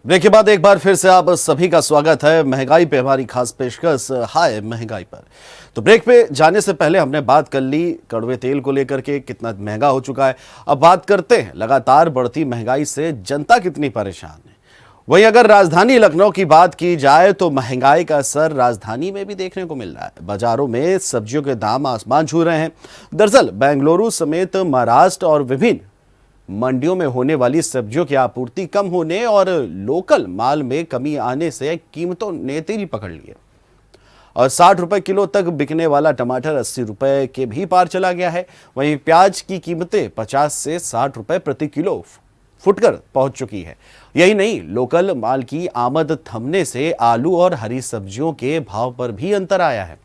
Break के बाद एक बार फिर से आप सभी का स्वागत है। महंगाई पे हमारी खास पेशकश हाय महंगाई पर। तो ब्रेक पे जाने से पहले हमने बात कर ली कड़वे तेल को लेकर के, कितना महंगा हो चुका है। अब बात करते हैं लगातार बढ़ती महंगाई से जनता कितनी परेशान है। वहीं अगर राजधानी लखनऊ की बात की जाए तो महंगाई का असर राजधानी में भी देखने को मिल रहा है। बाजारों में सब्जियों के दाम आसमान छू रहे हैं। दरअसल बेंगलुरु समेत महाराष्ट्र और विभिन्न मंडियों में होने वाली सब्जियों की आपूर्ति कम होने और लोकल माल में कमी आने से कीमतों ने तेजी पकड़ ली है और 60 रुपए किलो तक बिकने वाला टमाटर 80 रुपए के भी पार चला गया है। वहीं प्याज की कीमतें 50 से 60 रुपए प्रति किलो फुटकर पहुंच चुकी है। यही नहीं, लोकल माल की आमद थमने से आलू और हरी सब्जियों के भाव पर भी अंतर आया है।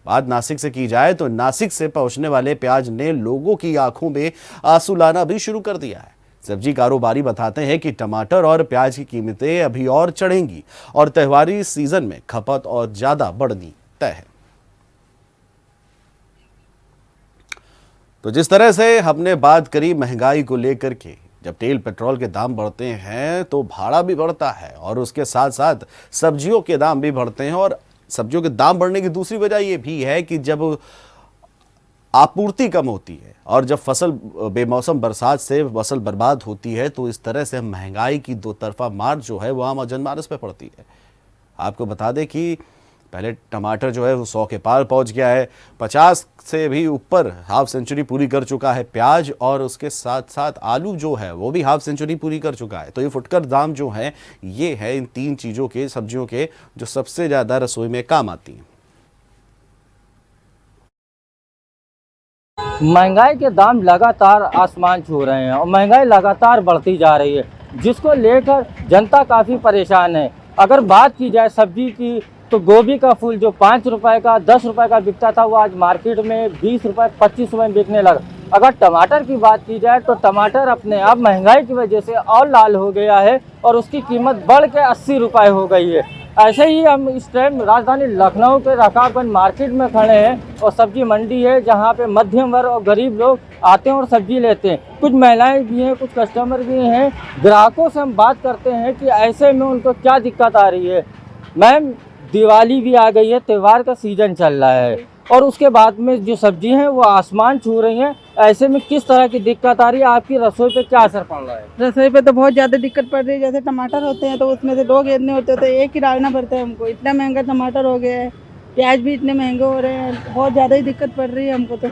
बात नासिक से की जाए तो नासिक से पहुंचने वाले प्याज ने लोगों की आंखों में आंसू लाना भी शुरू कर दिया है। सब्जी कारोबारी बताते हैं कि टमाटर और प्याज की कीमतें अभी और चढ़ेंगी और त्योहारी सीजन में खपत और ज्यादा बढ़नी तय है। तो जिस तरह से हमने बात करी महंगाई को लेकर के, जब तेल पेट्रोल के दाम बढ़ते हैं तो भाड़ा भी बढ़ता है और उसके साथ साथ सब्जियों के दाम भी बढ़ते हैं। और सब्जियों के दाम बढ़ने की दूसरी वजह यह भी है कि जब आपूर्ति कम होती है और जब फसल बेमौसम बरसात से फसल बर्बाद होती है तो इस तरह से महंगाई की दो तरफा मार जो है वो आम जनमानस पे पड़ती है। आपको बता दें कि पहले टमाटर जो है वो 100 के पार पहुंच गया है, 50 से भी ऊपर हाफ सेंचुरी पूरी कर चुका है प्याज, और उसके साथ साथ आलू जो है वो भी हाफ सेंचुरी पूरी कर चुका है। तो ये फुटकर दाम जो है ये है इन तीन चीज़ों के, सब्जियों के, जो सबसे ज़्यादा रसोई में काम आती हैं। महंगाई के दाम लगातार आसमान छू रहे हैं और महंगाई लगातार बढ़ती जा रही है, जिसको लेकर जनता काफ़ी परेशान है। अगर बात की जाए सब्जी की तो गोभी का फूल जो 5 रुपए का 10 रुपए का बिकता था वो आज मार्केट में 20 रुपए 25 रुपए बिकने लगा। अगर टमाटर की बात की जाए तो टमाटर अपने आप महंगाई की वजह से और लाल हो गया है और उसकी कीमत बढ़ के 80 रुपए हो गई है। ऐसे ही हम इस टाइम राजधानी लखनऊ के रकाबगंज मार्केट में खड़े हैं और सब्जी मंडी है जहां पे मध्यम वर्ग और गरीब लोग आते हैं और सब्जी लेते हैं। कुछ महिलाएं भी हैं, कुछ कस्टमर भी हैं। ग्राहकों से हम बात करते हैं कि ऐसे में उनको क्या दिक्कत आ रही है। मैम, दिवाली भी आ गई है, त्यौहार का सीजन चल रहा है और उसके बाद में जो सब्जी हैं वो आसमान छू रही हैं। ऐसे में किस तरह की दिक्कत आ रही है, आपकी रसोई पे क्या असर पड़ रहा है? रसोई पे तो बहुत ज़्यादा दिक्कत पड़ रही है। जैसे टमाटर होते हैं तो उसमें से 2 घेरने होते हैं तो एक ही डालना पड़ता है हमको। इतना महंगा टमाटर हो गया है, प्याज भी इतने महंगे हो रहे हैं, बहुत ज़्यादा ही दिक्कत पड़ रही है हमको तो।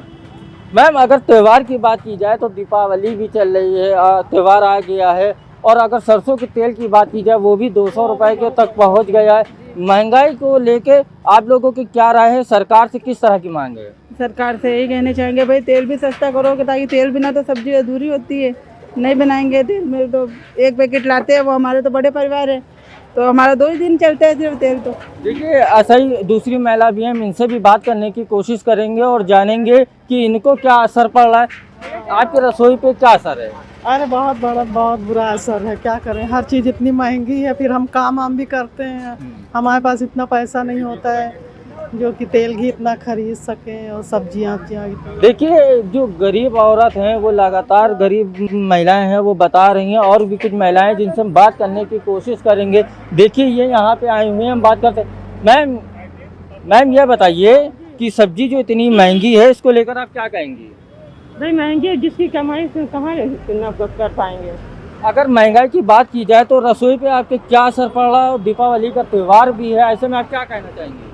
मैम, अगर त्यौहार की बात की जाए तो दीपावली भी चल रही है, त्यौहार आ गया है, और अगर सरसों के तेल की बात की जाए वो भी 200 रुपए के तक पहुंच गया है। महंगाई को लेके आप लोगों की क्या राय है? सरकार से किस तरह की मांग है? सरकार से यही कहना चाहेंगे भाई तेल भी सस्ता करोगे, ताकि तेल बिना तो सब्जी अधूरी होती है। नहीं बनाएंगे तेल में तो एक पैकेट लाते हैं, वो हमारे तो बड़े परिवार है तो हमारा 2 ही दिन चलता है सिर्फ तेल। तो देखिए, ऐसा ही दूसरी महिला भी है, हम इनसे भी बात करने की कोशिश करेंगे और जानेंगे कि इनको क्या असर पड़ रहा है। आपकी रसोई पे क्या असर है? अरे बहुत बुरा असर है। क्या करें, हर चीज़ इतनी महंगी है, फिर हम काम भी करते हैं, हमारे पास इतना पैसा नहीं होता है जो कि तेल घी इतना खरीद सकें और सब्जियां। देखिए, जो गरीब औरत हैं वो लगातार, गरीब महिलाएं हैं वो बता रही हैं, और भी कुछ महिलाएं जिनसे हम बात करने की कोशिश करेंगे। देखिए, ये यहाँ पे आए हुए हैं, हम बात करते हैं। मैम ये बताइए कि सब्जी जो इतनी महंगी है इसको लेकर आप क्या कहेंगी? भाई महंगी, जिसकी कमाई से कहाँ इतना कर पाएंगे। अगर महंगाई की बात की जाए तो रसोई पे आपके क्या असर पड़ रहा है? और दीपावली का त्यौहार भी है, ऐसे में आप क्या कहना चाहेंगे?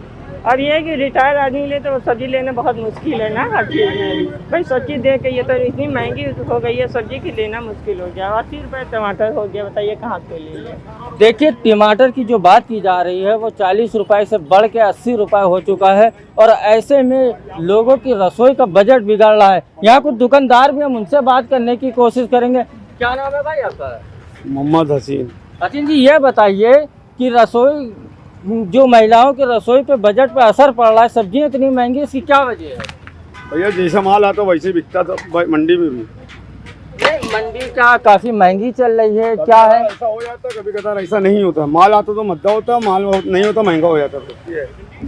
अब ये है कि रिटायर आदमी ले तो सब्जी लेना बहुत मुश्किल है ना, हर चीज़ में। भाई सब्जी दे के ये तो इतनी महंगी हो गई है, सब्जी की लेना मुश्किल हो गया। 80 रुपये टमाटर हो गया, बताइए कहाँ से ले लें। देखिए, टमाटर की जो बात की जा रही है वो 40 रुपए से बढ़ के 80 रुपए हो चुका है और ऐसे में लोगों की रसोई का बजट बिगड़ रहा है। यहाँ कुछ दुकानदार भी, हम उनसे बात करने की कोशिश करेंगे। क्या नाम है भाई आपका? मोहम्मद हसीन। हसीन जी, ये बताइए कि रसोई, जो महिलाओं के रसोई पे बजट पे असर पड़ रहा है, सब्जियां इतनी महंगी, इसकी क्या वजह है? भैया जैसा माल आता वैसे बिकता था मंडी में भी। मंडी क्या काफी महंगी चल रही है, क्या है? ऐसा हो जाता, कभी कभार ऐसा नहीं होता। माल आता तो मद्दा होता, माल नहीं होता महंगा हो जाता।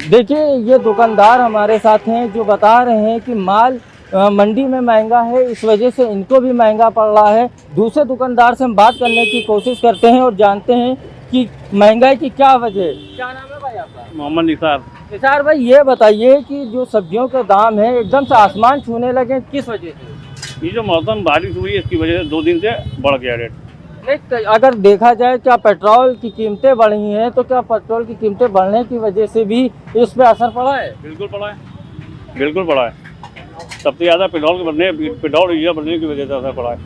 देखिए, ये दुकानदार हमारे साथ हैं जो बता रहे हैं कि माल मंडी में महंगा है, इस वजह से इनको भी महंगा पड़ रहा है। दूसरे दुकानदार से हम बात करने की कोशिश करते हैं और जानते हैं कि महंगाई की क्या वजह है? क्या नाम है भाई आपका? मोहम्मद निसार। निसार भाई, ये बताइए कि जो सब्जियों के दाम है एकदम से आसमान छूने लगे, किस वजह से? ये जो मौसम बारिश हुई है इसकी वजह से 2 दिन से बढ़ गया रेट। नहीं, अगर देखा जाए क्या पेट्रोल की कीमतें बढ़ी हैं, तो क्या पेट्रोल की कीमतें बढ़ने की वजह से भी इस पे असर पड़ा है? बिल्कुल पड़ा है, बिल्कुल पड़ा है। सबसे ज़्यादा पेट्रोल डीजल बढ़ने की वजह से असर पड़ा है।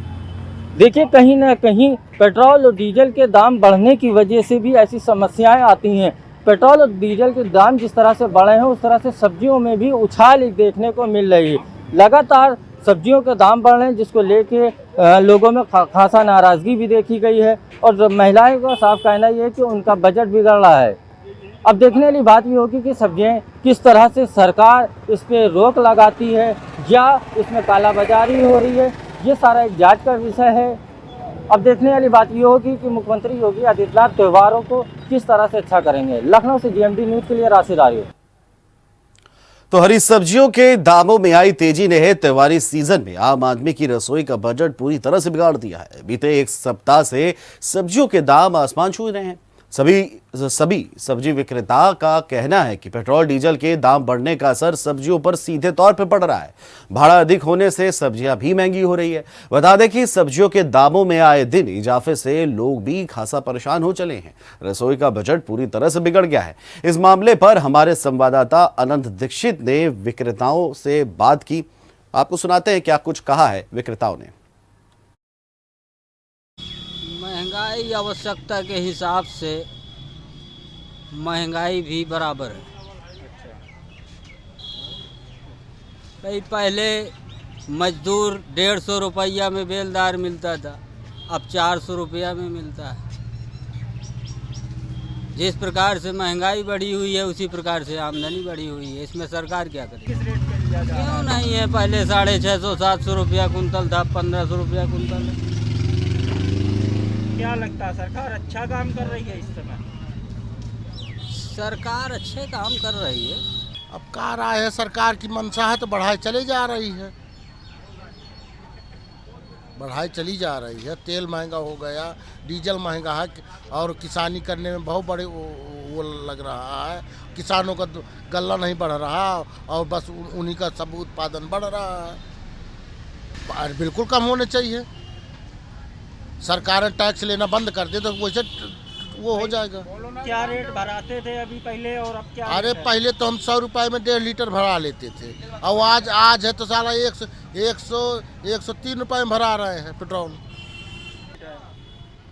देखिए, कहीं ना कहीं पेट्रोल और डीजल के दाम बढ़ने की वजह से भी ऐसी समस्याएं आती हैं। पेट्रोल और डीजल के दाम जिस तरह से बढ़े हैं, उस तरह से सब्जियों में भी उछाल देखने को मिल रही है। लगातार सब्जियों के दाम बढ़ रहे हैं, जिसको लेके लोगों में खासा नाराज़गी भी देखी गई है। और महिलाओं का साफ कहना ये है कि उनका बजट बिगड़ रहा है। अब देखने वाली बात ये होगी कि सब्जियां किस तरह से सरकार इस पर रोक लगाती है या इसमें कालाबाजारी हो रही है, ये सारा एक जांच का विषय है। अब देखने वाली बात ये होगी कि मुख्यमंत्री योगी आदित्यनाथ त्योहारों को किस तरह से अच्छा करेंगे। लखनऊ से जीएमडी न्यूज़ के लिए राशिद आर्य। तो हरी सब्जियों के दामों में आई तेजी ने त्योहारी सीजन में आम आदमी की रसोई का बजट पूरी तरह से बिगाड़ दिया है। बीते एक सप्ताह से सब्जियों के दाम आसमान छू रहे हैं। सभी सब्जी विक्रेता का कहना है कि पेट्रोल डीजल के दाम बढ़ने का असर सब्जियों पर सीधे तौर पर पड़ रहा है। भाड़ा अधिक होने से सब्जियां भी महंगी हो रही है। बता दें कि सब्जियों के दामों में आए दिन इजाफे से लोग भी खासा परेशान हो चले हैं। रसोई का बजट पूरी तरह से बिगड़ गया है। इस मामले पर हमारे संवाददाता अनंत दीक्षित ने विक्रेताओं से बात की। आपको सुनाते हैं क्या कुछ कहा है विक्रेताओं ने। महंगाई आवश्यकता के हिसाब से महंगाई भी बराबर है। भाई पहले मजदूर 150 रुपया में बेलदार मिलता था, अब 400 रुपया में मिलता है। जिस प्रकार से महंगाई बढ़ी हुई है उसी प्रकार से आमदनी बढ़ी हुई है। इसमें सरकार क्या करे? किस रेट पे लिया जा रहा क्यों नहीं है? पहले 650-700 रुपया कुंतल था, 1500 रुपया कुंतल है। क्या लगता है सरकार अच्छा काम कर रही है इस समय? सरकार अच्छे काम कर रही है। अब कह रहा है सरकार की मंशा है तो बढ़ाई चली जा रही है, बढ़ाई चली जा रही है। तेल महंगा हो गया, डीजल महंगा है और किसानी करने में बहुत बड़े वो लग रहा है। किसानों का गल्ला नहीं बढ़ रहा और बस उन्हीं का सब उत्पादन बढ़ रहा है। बिल्कुल कम होने चाहिए। सरकार टैक्स लेना बंद कर दे तो वैसे वो हो जाएगा। क्या रेट भराते थे अभी पहले और अब क्या? अरे पहले तो हम 100 रुपये में 1.5 लीटर भरा लेते थे और आज है तो साला 103 रुपये में भरा रहे हैं पेट्रोल।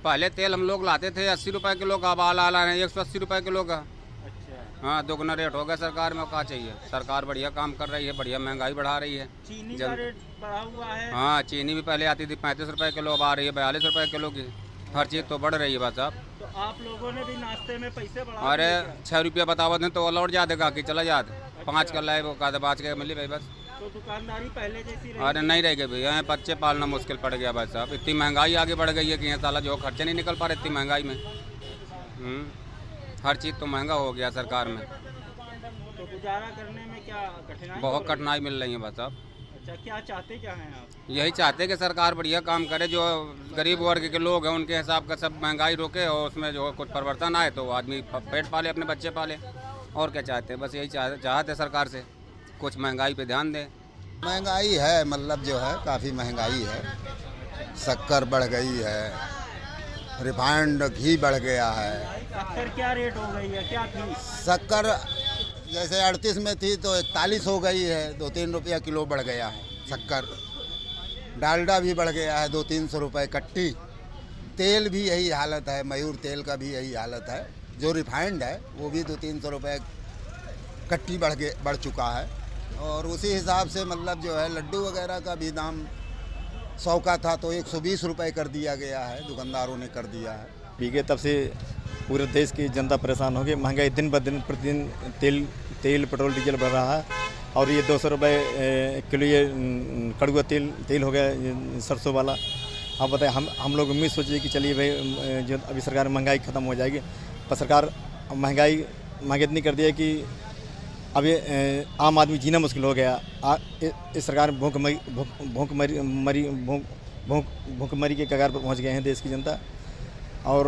पहले तेल हम लोग लाते थे 80 रुपये किलो का, अब आ रहे हैं 180 रुपये किलो का। अच्छा। हाँ, दोगुना रेट हो गया सरकार में। क्या चाहिए? सरकार बढ़िया काम कर रही है, बढ़िया महंगाई बढ़ा रही है। चीनी का रेट बढ़ा हुआ है। हाँ, चीनी भी पहले आती थी 35 रुपये किलो, अब आ रही है 42 रुपये किलो की। हर चीज़ तो बढ़ रही है बस। अब तो आप लोगों ने भी नाश्ते में पैसे बढ़ा अरे 6 रुपया बतावत नहीं तो लौट जाते का कि चला जाते। 5 कर लाए वो कहते 5 के मिली भाई बस। तो दुकानदारी पहले जैसी रही? अरे नहीं रह गई भैया, यहाँ बच्चे पालना मुश्किल पड़ गया भाई साहब। इतनी महंगाई आगे बढ़ गई है कि यहाँ साला जो खर्चे नहीं निकल पा रहे इतनी महंगाई में। हर चीज़ तो महंगा हो गया सरकार में। तो गुजारा करने में क्या कठिनाई? बहुत कठिनाई मिल रही है बस साहब। अच्छा, क्या चाहते क्या हैं आप? यही चाहते हैं कि सरकार बढ़िया काम करे, जो गरीब वर्ग के लोग हैं उनके हिसाब का सब महंगाई रोके और उसमें जो कुछ परिवर्तन आए तो आदमी पेट पाले, अपने बच्चे पाले। और क्या चाहते हैं? बस यही चाहते हैं सरकार से कुछ महंगाई पे ध्यान दें। महंगाई है, मतलब जो है काफ़ी महंगाई है। शक्कर बढ़ गई है, रिफाइंड घी बढ़ गया है। शक्कर क्या रेट हो गई है? क्या थी शक्कर जैसे 38 में थी तो 41 हो गई है, 2-3 रुपया किलो बढ़ गया है शक्कर। डालडा भी बढ़ गया है 200-300 रुपये कट्टी। तेल भी यही हालत है, मयूर तेल का भी यही हालत है। जो रिफाइंड है वो भी 200-300 रुपये कट्टी बढ़ चुका है। और उसी हिसाब से मतलब जो है लड्डू वगैरह का भी दाम 100 का था तो 120 रुपये कर दिया गया है, दुकानदारों ने कर दिया है। पीके तब से पूरे देश की जनता परेशान हो गई। महंगाई दिन ब दिन प्रतिदिन तेल पेट्रोल डीजल बढ़ रहा है। और ये 200 रुपये किलो ये कड़ुआ तेल हो गया सरसों वाला। आप बताएं, हम लोग उम्मीद सोचिए कि चलिए भाई जो अभी सरकार महंगाई ख़त्म हो जाएगी, पर सरकार महंगाई इतनी कर दी है कि अभी आम आदमी जीना मुश्किल हो गया। इस सरकार में भूखमरी के कगार पर पहुंच गए हैं देश की जनता। और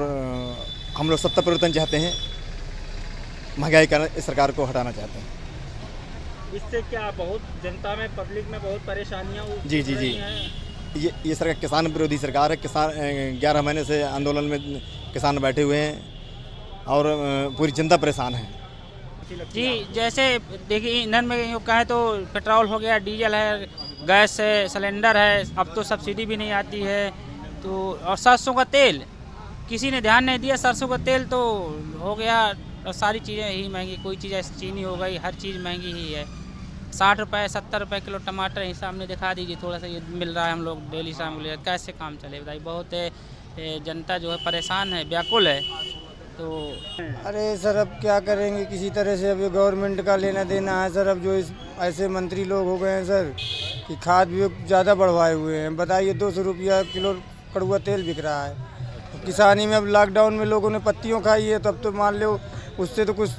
हम लोग सत्ता परिवर्तन चाहते हैं, महंगाई का इस सरकार को हटाना चाहते हैं। इससे क्या बहुत जनता में, पब्लिक में बहुत परेशानियां जी जी जी, ये सरकार किसान विरोधी सरकार है। किसान 11 महीने से आंदोलन में किसान बैठे हुए हैं और पूरी जनता परेशान है। जी, जैसे देखिए ईंधन में कहें तो पेट्रोल हो गया, डीजल है, गैस है, सिलेंडर है, अब तो सब्सिडी भी नहीं आती है, तो और सरसों का तेल किसी ने ध्यान नहीं दिया। सरसों का तेल तो हो गया, और सारी चीज़ें ही महंगी, कोई चीज़ ऐसी चीनी हो गई, हर चीज़ महंगी ही है। 60 रुपये 70 रुपये किलो टमाटर ही सामने दिखा दीजिए, थोड़ा सा ये मिल रहा है, हम लोग डेली शाम को ले, कैसे काम चले बताइए। बहुत जनता जो है परेशान है, व्याकुल है। तो अरे सर अब क्या करेंगे, किसी तरह से अब गवर्नमेंट का लेना देना है सर। अब जो ऐसे मंत्री लोग हो गए हैं सर कि खाद भी ज़्यादा बढ़वाए हुए हैं। बताइए 200 रुपया किलो कड़ुआ तेल बिक रहा है। किसानी में अब लॉकडाउन में लोगों ने पत्तियों खाई है, तब तो मान लो उससे तो कुछ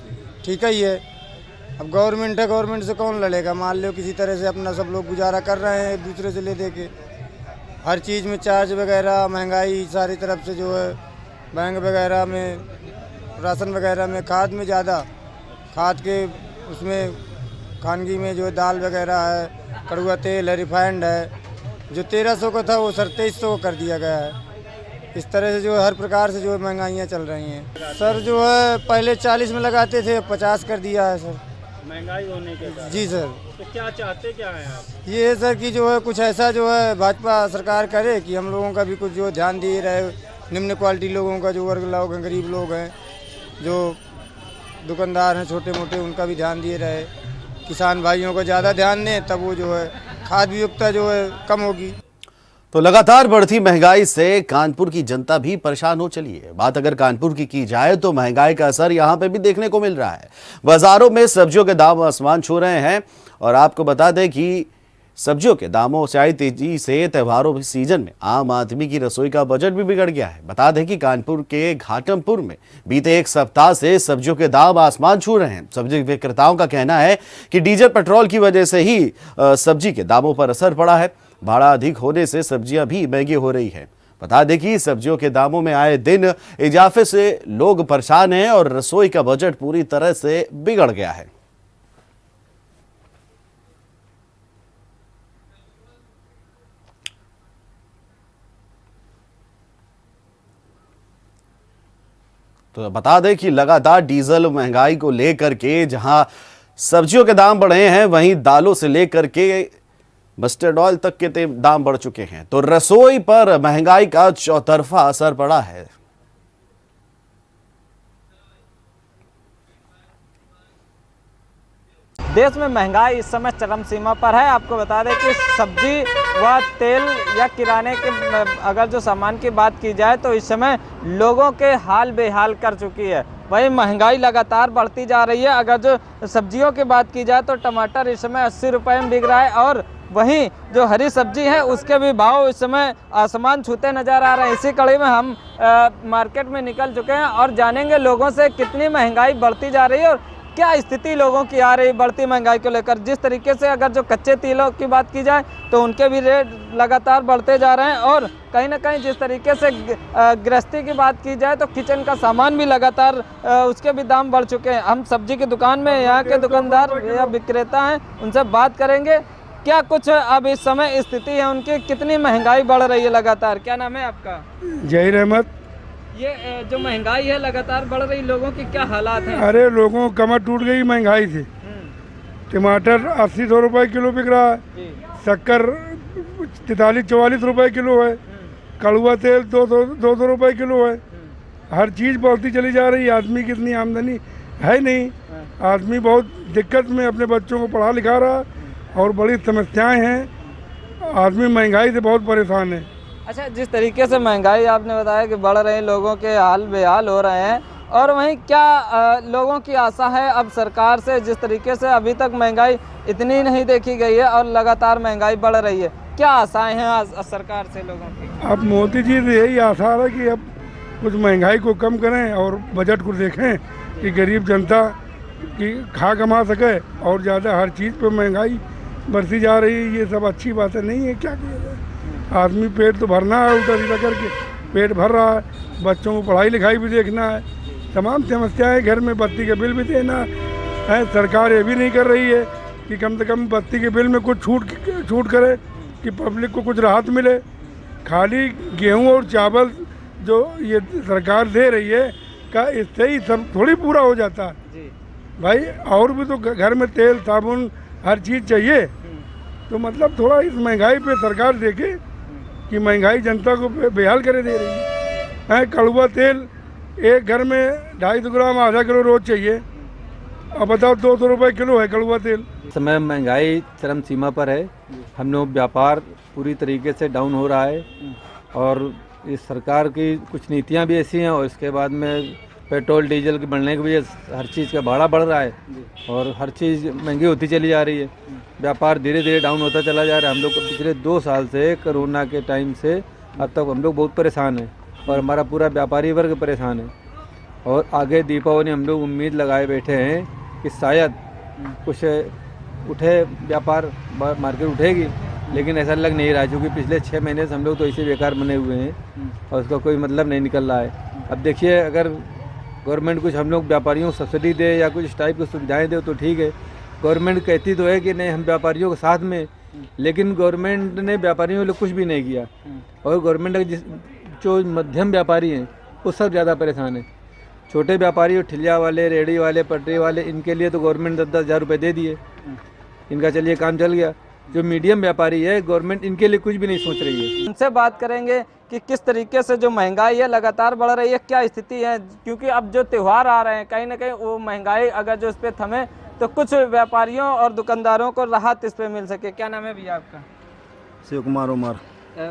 ठीक ही है। अब गवर्नमेंट है, गवर्नमेंट से कौन लड़ेगा। मान लो किसी तरह से अपना सब लोग गुजारा कर रहे हैं एक दूसरे से ले दे के। हर चीज़ में चार्ज वगैरह, महंगाई सारी तरफ से जो है, बैंक वगैरह में, राशन वगैरह में, खाद में ज़्यादा, खाद के उसमें खानगी में जो दाल वगैरह है, कड़ुआ तेल है, रिफाइंड है, जो 1300 का था वो सर 2300 कर दिया गया है। इस तरह से जो हर प्रकार से जो महंगाइयाँ चल रही हैं सर। जो है पहले 40 में लगाते थे, 50 कर दिया है सर, महंगाई होने के बाद। जी सर। तो क्या चाहते क्या हैं आप? ये है सर कि जो है कुछ ऐसा जो है भाजपा सरकार करे कि हम लोगों का भी कुछ जो ध्यान दिए रहे। निम्न क्वालिटी लोगों का, जो वर्ग लोग हैं, गरीब लोग हैं, जो दुकानदार हैं छोटे मोटे, उनका भी ध्यान दिए रहे। किसान भाइयों को ज़्यादा ध्यान दें, तब वो जो है खाद वियुक्ता जो है कम होगी। तो लगातार बढ़ती महंगाई से कानपुर की जनता भी परेशान हो चली है। बात अगर कानपुर की जाए तो महंगाई का असर यहां पे भी देखने को मिल रहा है। बाजारों में सब्जियों के दाम आसमान छू रहे हैं और आपको बता दें कि सब्जियों के दामों से आई तेजी से त्योहारों के सीजन में आम आदमी की रसोई का बजट भी बिगड़ गया है। बता दें कि कानपुर के घाटमपुर में बीते एक सप्ताह से सब्जियों के दाम आसमान छू रहे हैं। सब्जी विक्रेताओं का कहना है कि डीजल पेट्रोल की वजह से ही सब्जी के दामों पर असर पड़ा है। भाड़ा अधिक होने से सब्जियां भी महंगी हो रही है। बता दें कि सब्जियों के दामों में आए दिन इजाफे से लोग परेशान हैं और रसोई का बजट पूरी तरह से बिगड़ गया है। तो बता दें कि लगातार डीजल महंगाई को लेकर के जहां सब्जियों के दाम बढ़े हैं, वहीं दालों से लेकर के मस्टर्ड ऑयल तक के दाम बढ़ चुके हैं। तो रसोई पर महंगाई का चौतरफा असर पड़ा है। देश में महंगाई इस समय चरम सीमा पर है। आपको बता दें कि सब्जी व तेल या किराने के अगर जो सामान की बात की जाए तो इस समय लोगों के हाल बेहाल कर चुकी है। वही महंगाई लगातार बढ़ती जा रही है। अगर जो सब्जियों की बात की जाए तो टमाटर इस समय 80 रुपये में बिक रहा है और वहीं जो हरी सब्जी है उसके भी भाव इस समय आसमान छूते नज़र आ रहे हैं। इसी कड़ी में हम मार्केट में निकल चुके हैं और जानेंगे लोगों से कितनी महंगाई बढ़ती जा रही है और क्या स्थिति लोगों की आ रही बढ़ती महंगाई को लेकर। जिस तरीके से अगर जो कच्चे तेलों की बात की जाए तो उनके भी रेट लगातार बढ़ते जा रहे हैं और कहीं ना कहीं जिस तरीके से गृहस्थी की बात की जाए तो किचन का सामान भी लगातार उसके भी दाम बढ़ चुके हैं। हम सब्जी की दुकान में यहाँ के दुकानदार या विक्रेता हैं, उनसे बात करेंगे क्या कुछ अब इस समय स्थिति है उनकी, कितनी महंगाई बढ़ रही है लगातार। क्या नाम है आपका? जहीर अहमद। ये जो महंगाई है लगातार बढ़ रही, लोगों की क्या हालात हैं? अरे लोगों की कमर टूट गई महंगाई से। टमाटर 80-100 रुपये किलो बिक रहा है, शक्कर 43-44 रुपये किलो है, कड़ुआ तेल 200 रुपये किलो है। हर चीज़ बढ़ती चली जा रही है। आदमी की इतनी आमदनी है नहीं। आदमी बहुत दिक्कत में अपने बच्चों को पढ़ा लिखा रहा है और बड़ी समस्याएं हैं। आदमी महंगाई से बहुत परेशान है। अच्छा, जिस तरीके से महंगाई आपने बताया कि बढ़ रहे हैं, लोगों के हाल बेहाल हो रहे हैं और वहीं क्या लोगों की आशा है अब सरकार से? जिस तरीके से अभी तक महंगाई इतनी नहीं देखी गई है और लगातार महंगाई बढ़ रही है, क्या आशाएं हैं सरकार से लोगों की? अब मोदी जी से यही आशा है कि अब कुछ महंगाई को कम करें और बजट को देखें कि गरीब जनता की खा कमा सके और ज़्यादा हर चीज़ पर महंगाई बढ़ती जा रही है। ये सब अच्छी बातें नहीं है। क्या किया जाए, आदमी पेट तो भरना है, उल्टा सीधा करके पेट भर रहा है। बच्चों को पढ़ाई लिखाई भी देखना है, तमाम समस्याएं, घर में बत्ती के बिल भी देना है। सरकार ये भी नहीं कर रही है कि कम से कम बत्ती के बिल में कुछ छूट करे कि पब्लिक को कुछ राहत मिले। खाली गेहूं और चावल जो ये सरकार दे रही है का इससे ही सब थोड़ी पूरा हो जाता है भाई, और भी तो घर में तेल साबुन हर चीज़ चाहिए। तो मतलब थोड़ा इस महंगाई पे सरकार देखे कि महंगाई जनता को बेहाल करे दे रही है। कड़वा तेल एक घर में 250 ग्राम आधा किलो रोज चाहिए, अब बताओ 200 रुपये किलो है कड़वा तेल। इस समय महंगाई चरम सीमा पर है, हम लोग व्यापार पूरी तरीके से डाउन हो रहा है और इस सरकार की कुछ नीतियां भी ऐसी हैं और इसके बाद में पेट्रोल डीजल के बढ़ने की वजह से हर चीज़ का भाड़ा बढ़ रहा है और हर चीज़ महंगी होती चली जा रही है। व्यापार धीरे धीरे डाउन होता चला जा रहा है। हम लोग पिछले 2 साल से कोरोना के टाइम से अब तक हम लोग बहुत परेशान हैं और हमारा पूरा व्यापारी वर्ग परेशान है। और आगे दीपावली हम लोग उम्मीद लगाए बैठे हैं कि शायद कुछ उठे, व्यापार मार्केट उठेगी, लेकिन ऐसा लग नहीं रहा है क्योंकि पिछले 6 महीने से हम लोग तो ऐसे बेकार बने हुए हैं और उसका कोई मतलब नहीं निकल रहा है। अब देखिए, अगर गवर्नमेंट कुछ हम लोग व्यापारियों को सब्सिडी दे या कुछ इस टाइप की सुविधाएं दे तो ठीक है। गवर्नमेंट कहती तो है कि नहीं हम व्यापारियों के साथ में, लेकिन गवर्नमेंट ने व्यापारियों के लिए कुछ भी नहीं किया और गवर्नमेंट जो मध्यम व्यापारी हैं वो सब ज़्यादा परेशान है। छोटे व्यापारी और ठिलिया वाले, रेहड़ी वाले, पटरी वाले, इनके लिए तो गवर्नमेंट 10-10 हज़ार रुपये दे दिए, इनका चलिए काम चल गया। जो मीडियम व्यापारी है गवर्नमेंट इनके लिए कुछ भी नहीं सोच रही है। उनसे बात करेंगे कि किस तरीके से जो महंगाई है लगातार बढ़ रही है, क्या स्थिति है, क्योंकि अब जो त्यौहार आ रहे हैं कहीं ना कहीं वो महंगाई अगर जो इस पर थमे तो कुछ व्यापारियों और दुकानदारों को राहत इस पर मिल सके। क्या नाम है भैया आपका? शिव कुमार उमर।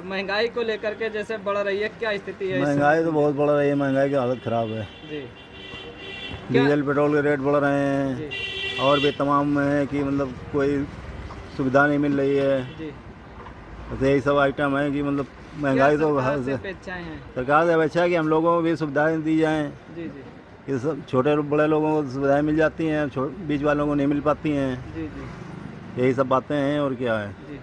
महंगाई को लेकर के जैसे बढ़ रही है, क्या स्थिति है? महंगाई तो बहुत बढ़ रही है, महंगाई की हालत ख़राब है जी। डीजल पेट्रोल के रेट बढ़ रहे हैं और भी तमाम है कि मतलब कोई सुविधा नहीं मिल रही है जी। तो यही सब आइटम है कि मतलब महंगाई तो सरकार से अपेक्षा है कि हम लोगों को भी सुविधाएं दी जाएं जी जी। कि सब छोटे बड़े लोगों को सुविधाएं मिल जाती हैं, बीच वालों को नहीं मिल पाती हैं जी जी। यही सब बातें हैं और क्या है जी।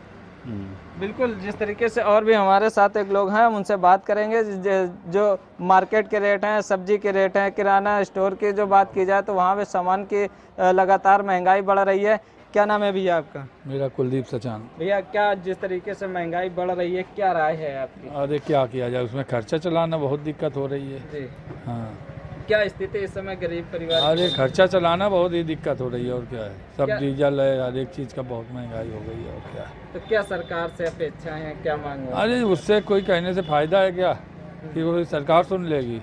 बिल्कुल, जिस तरीके से और भी हमारे साथ एक लोग हैं, हम उनसे बात करेंगे। जो मार्केट के रेट हैं, सब्जी के रेट हैं, किराना स्टोर की जो बात की जाए तो वहाँ पे सामान की लगातार महंगाई बढ़ रही है। क्या नाम है भैया आपका? मेरा कुलदीप सचान। भैया, क्या जिस तरीके से महंगाई बढ़ रही है क्या राय है आपकी? अरे क्या किया जाए, उसमें खर्चा चलाना बहुत दिक्कत हो रही है जी। हाँ, क्या स्थिति इस समय गरीब परिवार? अरे खर्चा चलाना बहुत ही दिक्कत हो रही है और क्या है, सब डीजल है, हर एक चीज़ का बहुत महंगाई हो गई है और क्या है। तो क्या सरकार से अपेक्षाएं हैं, क्या मांग है? अरे उससे कोई कहने से फायदा है क्या कि वो सरकार सुन लेगी?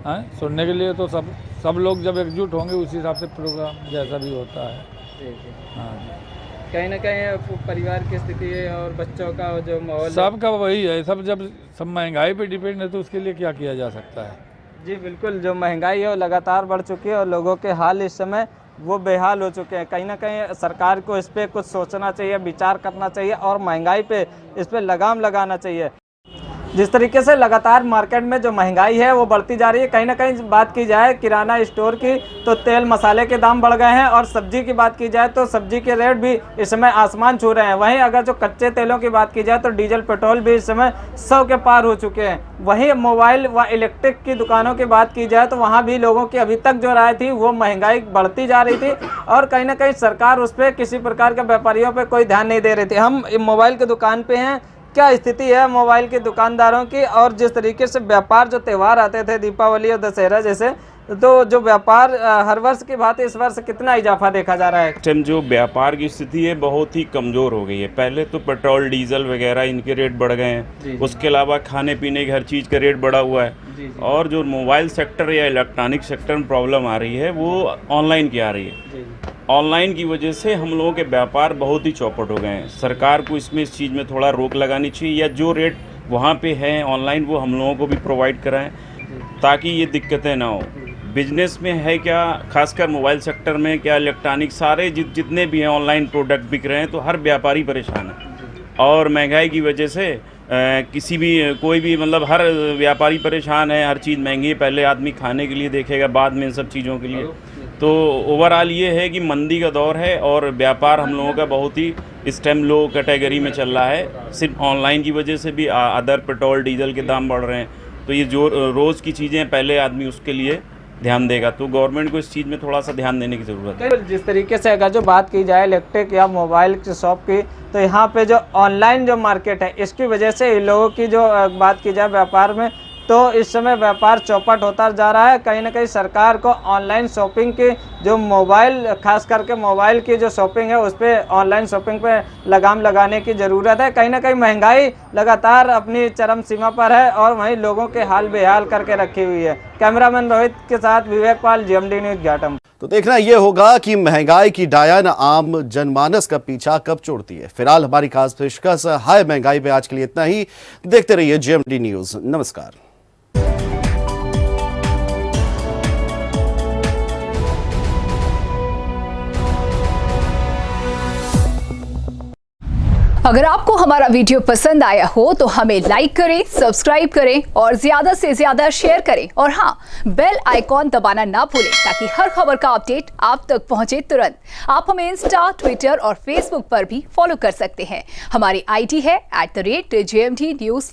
हाँ, सुनने के लिए तो सब लोग जब एकजुट होंगे उसी हिसाब से प्रोग्राम जैसा भी होता है। हाँ, कहीं ना कहीं परिवार की स्थिति है और बच्चों का जो माहौल सबका वही है, जब सब महंगाई पे डिपेंड है तो उसके लिए क्या किया जा सकता है। जी बिल्कुल, जो महंगाई है वो लगातार बढ़ चुकी है और लोगों के हाल इस समय वो बेहाल हो चुके हैं। कहीं ना कहीं सरकार को इस पर कुछ सोचना चाहिए, विचार करना चाहिए और महंगाई पे इस पर लगाम लगाना चाहिए। जिस तरीके से लगातार मार्केट में जो महंगाई है वो बढ़ती जा रही है, कहीं ना कहीं बात की जाए किराना स्टोर की तो तेल मसाले के दाम बढ़ गए हैं और सब्जी की बात की जाए तो सब्जी के रेट भी इस समय आसमान छू रहे हैं। वहीं अगर जो कच्चे तेलों की बात की जाए तो डीजल पेट्रोल भी इस समय 100 के पार हो चुके हैं। वहीं मोबाइल व इलेक्ट्रिक की दुकानों की बात की जाए तो वहाँ भी लोगों की अभी तक जो राय थी वो महंगाई बढ़ती जा रही थी और कहीं ना कहीं सरकार उस पर किसी प्रकार के व्यापारियों पर कोई ध्यान नहीं दे रही थी। हम मोबाइल की दुकान पे हैं, क्या स्थिति है मोबाइल के दुकानदारों की और जिस तरीके से व्यापार जो त्यौहार आते थे दीपावली और दशहरा जैसे, तो जो व्यापार हर वर्ष की बात इस वर्ष कितना इजाफा देखा जा रहा है? टाइम जो व्यापार की स्थिति है बहुत ही कमज़ोर हो गई है। पहले तो पेट्रोल डीजल वगैरह इनके रेट बढ़ गए हैं, उसके अलावा खाने पीने की हर चीज़ का रेट बढ़ा हुआ है और जो मोबाइल सेक्टर या इलेक्ट्रॉनिक सेक्टर में प्रॉब्लम आ रही है वो ऑनलाइन की आ रही है। ऑनलाइन की वजह से हम लोगों के व्यापार बहुत ही चौपट हो गए हैं। सरकार को इसमें इस चीज़ में थोड़ा रोक लगानी चाहिए या जो रेट वहाँ पे हैं ऑनलाइन वो हम लोगों को भी प्रोवाइड कराएं ताकि ये दिक्कतें ना हो। बिजनेस में है क्या, खासकर मोबाइल सेक्टर में क्या, इलेक्ट्रॉनिक सारे जितने भी हैं ऑनलाइन प्रोडक्ट बिक रहे हैं तो हर व्यापारी परेशान है और महंगाई की वजह से किसी भी कोई भी मतलब हर व्यापारी परेशान है। हर चीज़ महंगी है, पहले आदमी खाने के लिए देखेगा बाद में इन सब चीज़ों के लिए। तो ओवरऑल ये है कि मंदी का दौर है और व्यापार हम लोगों का बहुत ही इस टाइम लो कैटेगरी में चल रहा है। सिर्फ ऑनलाइन की वजह से भी अदर पेट्रोल डीजल के दाम बढ़ रहे हैं, तो ये जो रोज़ की चीज़ें पहले आदमी उसके लिए ध्यान देगा, तो गवर्नमेंट को इस चीज़ में थोड़ा सा ध्यान देने की ज़रूरत है। जिस तरीके से अगर जो बात की जाए इलेक्ट्रिक या मोबाइल की शॉप की, तो यहाँ पे जो ऑनलाइन जो मार्केट है इसकी वजह से इन लोगों की जो बात की जाए व्यापार में, तो इस समय व्यापार चौपट होता जा रहा है। कहीं ना कहीं सरकार को ऑनलाइन शॉपिंग की जो मोबाइल, खास करके मोबाइल की जो शॉपिंग है उस पर, ऑनलाइन शॉपिंग पे लगाम लगाने की ज़रूरत है। कहीं ना कहीं महंगाई लगातार अपनी चरम सीमा पर है और वहीं लोगों के हाल बेहाल करके रखी हुई है। कैमरामैन रोहित के साथ विवेक पाल, GMD न्यूज़, घाटम। तो देखना यह होगा कि महंगाई की डायन आम जनमानस का पीछा कब छोड़ती है। फिलहाल हमारी खास पेशकश हाय महंगाई पे आज के लिए इतना ही। देखते रहिए GMD न्यूज़। नमस्कार। अगर आपको हमारा वीडियो पसंद आया हो तो हमें लाइक करें, सब्सक्राइब करें और ज्यादा से ज्यादा शेयर करें। और हाँ, बेल आइकॉन दबाना ना भूलें ताकि हर खबर का अपडेट आप तक पहुंचे तुरंत। आप हमें इंस्टा, ट्विटर और फेसबुक पर भी फॉलो कर सकते हैं। हमारी ID है @GMD News।